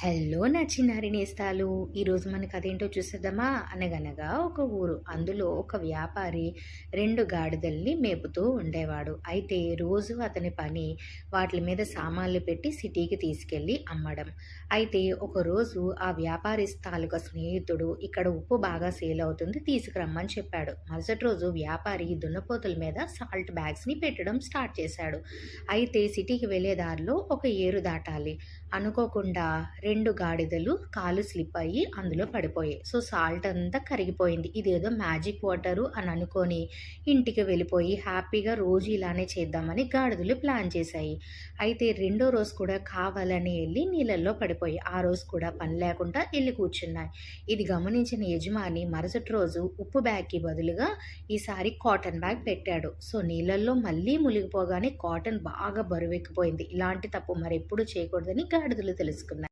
Hello నా చిన్నారి నేస్తాలు. ఈరోజు మన కథ ఏంటో చూసేద్దామా? అనగనగా ఒక ఊరు. అందులో ఒక వ్యాపారి 2 గాడిదల్ని మేపుతూ ఉండేవాడు. అయితే రోజు అతని పని వాటిల మీద సామాన్లు పెట్టి సిటీకి తీసుకెళ్ళి అమ్మడం. అయితే ఒకరోజు ఆ వ్యాపారి తాలూకా స్నేహితుడు ఇక్కడ ఉప్పు బాగా సేల్ అవుతుంది తీసుకురమ్మని చెప్పాడు. మరుసటి రోజు వ్యాపారి దున్నపోతుల మీద సాల్ట్ బ్యాగ్స్‌ని పెట్టడం స్టార్ట్ చేశాడు. అయితే సిటీకి వెళ్ళే దారిలో ఒక ఏరు దాటాలి. అనుకోకుండా 2 గాడిదలు కాలు స్లిప్ అయ్యి అందులో పడిపోయాయి. సో, సాల్ట్ అంతా కరిగిపోయింది. ఇదేదో మ్యాజిక్ వాటరు అని అనుకోని ఇంటికి వెళ్ళిపోయి హ్యాపీగా రోజు ఇలానే చేద్దామని గాడిదలు ప్లాన్ చేశాయి. అయితే రెండో రోజు కూడా కావాలని ఎళ్లి నీళ్ళల్లో పడిపోయాయి. ఆ రోజు కూడా పని లేకుండా ఎళ్లి కూర్చున్నాయి. ఇది గమనించిన యజమాని మరుసటి రోజు ఉప్పు బ్యాగ్‌కి బదులుగా ఈసారి కాటన్ బ్యాగ్ పెట్టాడు. సో, నీళ్ళల్లో మళ్ళీ మునిగిపోగానే కాటన్ బాగా బరువెక్కిపోయింది. ఇలాంటి తప్పు మరెప్పుడు చేయకూడదని గాడిదలు తెలుసుకున్నాయి.